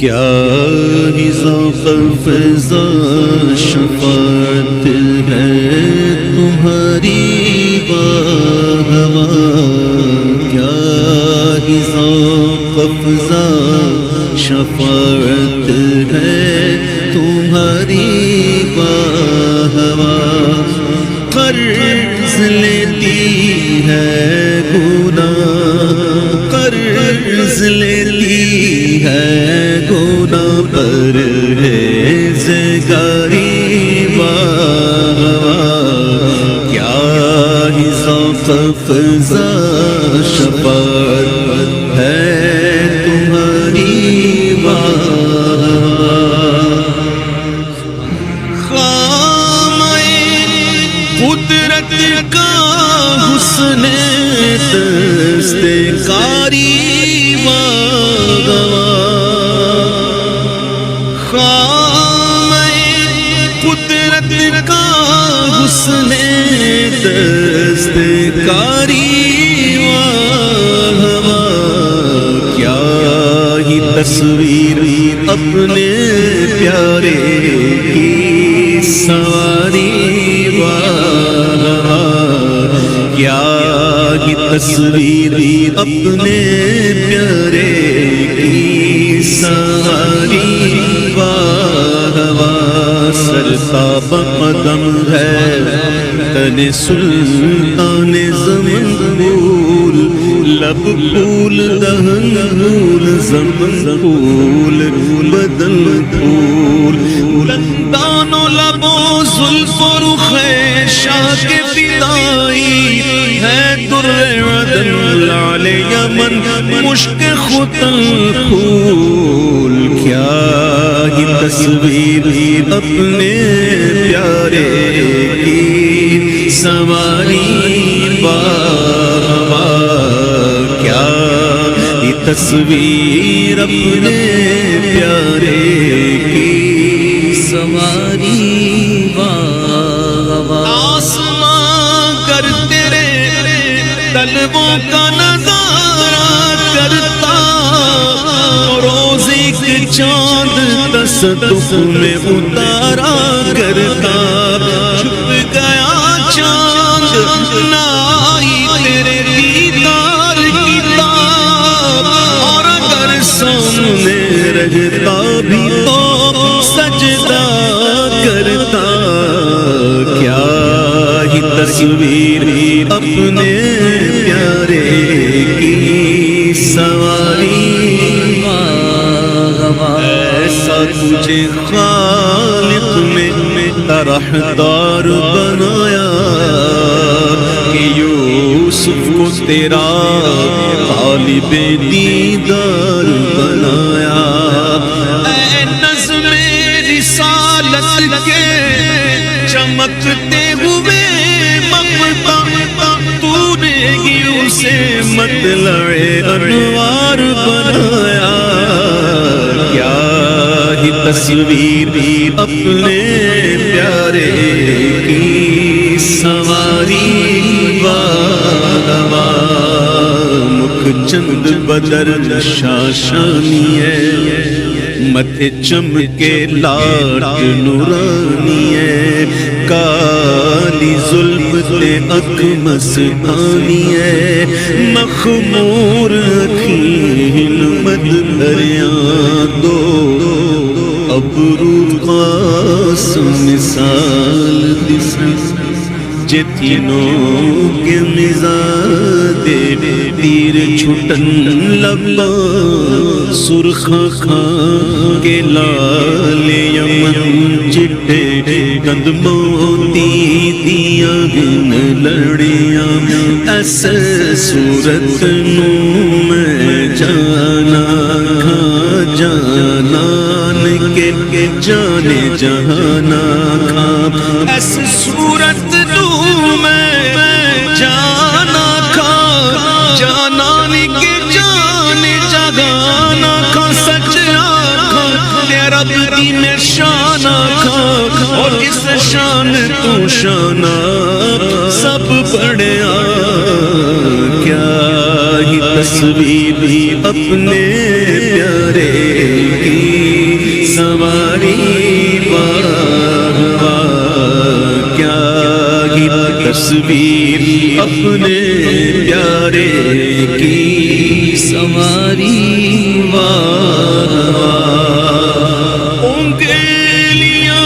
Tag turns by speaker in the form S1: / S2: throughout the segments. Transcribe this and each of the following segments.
S1: کیا ہی ذوق فضا شفاعت ہے تمہاری واہ کیا ہی ذوق فضا شفاعت ہے تمہاری واہ قرض لیتی ہے گناہ قرض لیتی ہے گناہ پر پرہیزگاری واہ کیا ہی ذوق فضا شفاعت ہے تمہاری واہ قدرت کا حسن دستکاری واہ خامِ قدرت کا حسن دستکاری واہ کیا ہی تصویر اپنے پیارے کی سواری کیا ہی تصویر اپنے پیارے کی سواری واہ سرتاب قدم ہے تن سلطان زمن پھول لب پھول دہن پھول زمن پھول بدن پھول دانوں لبوں زلف و رخ شاہ کے فدائی ہے در عدن لعل یمن مشک ختن پھول کیا ہی تصویر اپنے پیارے کی سواری واہ کیا ہی تصویر اپنے پیارے کی سواری آسمان کر تیرے طلبوں کا نظارہ کرتا روز ایک چاند تصدق میں اتارا کرتا چھپ گیا چاند نہ آئی تیرے دیدار کی تاب اور اگر سامنے رہتا بھی تو سجدہ کرتا کیا ہی تصویر اپنے پیارے کی سواری ایسا تجھے خالق میں طرحدار بنایا کہ یوسف کو تیرا طالب دیدار بنایا اے نظم رسالت کے چمکتے ہوئے مقتا تو نے ہی اسے مطلع انوار بنایا کیا ہی تصویر اپنے پیارے کی سواری واہ مکھ چند بدر شاشانی ہے متھے چمکے لاٹ نورانی ہے کالی زلف تے اک مستانی ہے مخمور اکھیں مد دریاں دو ابرو خاص مثال دساں جتنوں کے مزاج تیر چھٹن لبا سرخاں کھاں کے لال یمن چٹے کند موتی دیاں گن لڑیاں اس صورت نو میں جانا کھاں جانان کے جانے جہانا کھاں اس صورت نو میں جانا کھاں جانان کے جانے جہانا کھاں سچ آکھاں تیرا دی میں شان آکھاں اور اس شان تو شانہ سب پڑھیا کیا ہی تصویر اپنے پیارے کی تصویر اپنے پیارے کی سنواری انگلیاں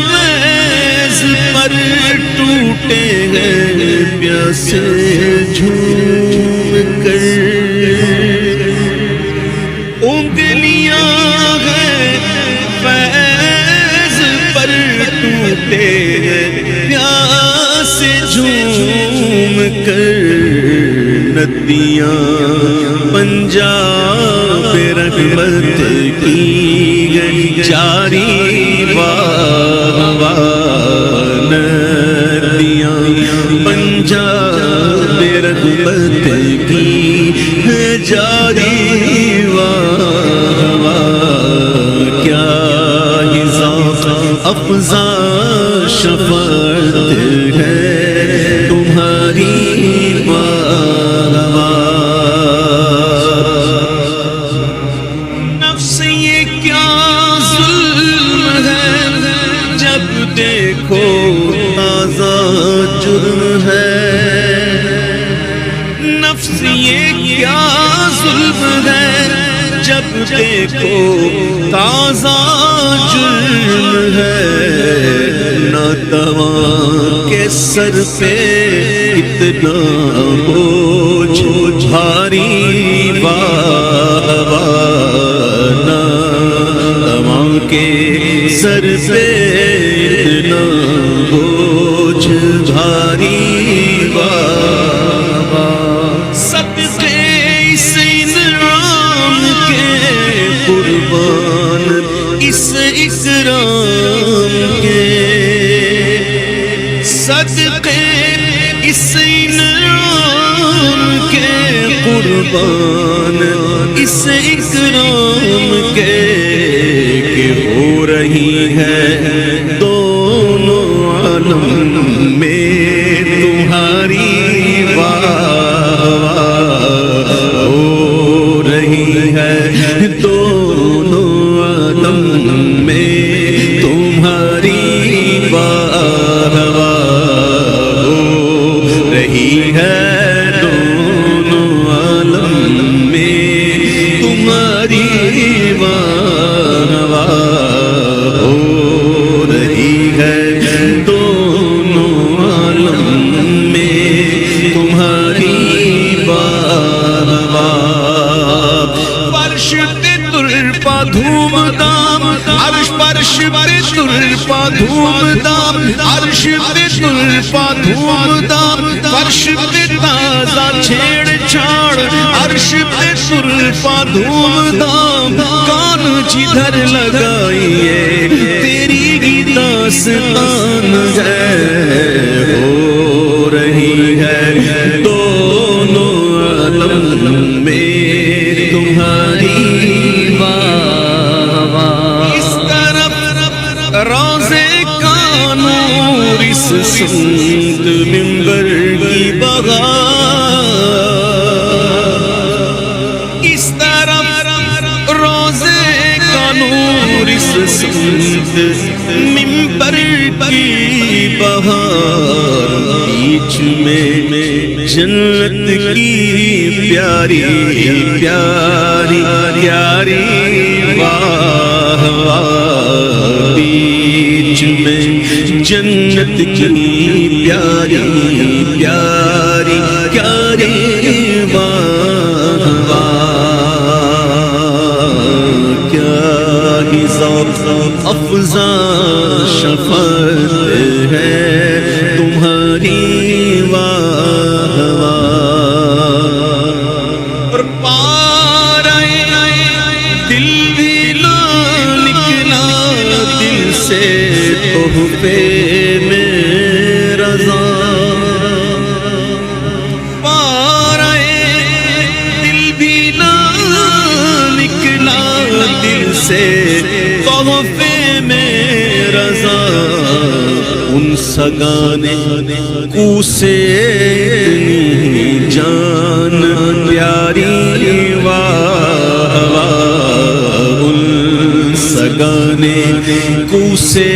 S1: فیض پر ٹوٹے ہیں پیاسے جھوم کر انگلیاں ہیں فیض پر ٹوٹے ہیں پیاسے جھوم کر ندیاں پنجاب رحمت کی جاری واہ واہ ندیاں پنجاب رحمت کی جاری واہ واہ کیا ہی ذوق افزا شفاعت ہے تمہاری واہ واہ نفس یہ کیا ظلم ہے جب دیکھو تازہ جرم ہے نفس یہ کیا ظلم ہے جب دیکھو تازہ جرم ہے ناتواں کے سر پہ اتنا بوجھ بھاری واہ واہ ناتواں کے سر پہ اتنا بوجھ بھاری واہ واہ صدقے اس انعام کے قربان اس اکرام کے صدقے اس انعام کے قربان اس اکرام کے کہ ہو رہی ہے دونوں عالم میں تمہاری واہ واہ ہو رہی ہے دونوں عالم میں تمہاری واہ واہ ہو رہی ہے دونوں عالم میں تمہاری واہ واہ ہو رہی ہے دونوں عالم میں تمہاری واہ واہ فرش پہ ترپا دھوم دام عرش فرش پہ ترپا دھوم دام عرش پہ ترپا دھوم دام فرش پہ تازہ چھیڑ چھاڑ عرش پہ ترپا دھوم دام کان جدھر لگائیے تیری ہی داستان ہے ہو رہی ہے دونوں عالم میں تمہاری واہ واہ اس طرف روزے کا نور اس سمت منبر کی بہار اس طرف روزے کا نور اس سمت منبر کی بہار بیچ میں جنت کی پیاری پیاری پیاری واہ واہ بیچ میں جنت کی پیاری پیاری پیاری واہ واہ کیا ہی ذوق افزا شفاعت ہے تمہاری واہ واہ اور پار دل بھی نہ نکلا دل سے تحفے میں رضا پار دل بھی نہ نکلا دل سے تحفے میں رضا ان سگانے کو سے اتنی جان پیاری واہ واہ ان سگانے کو سے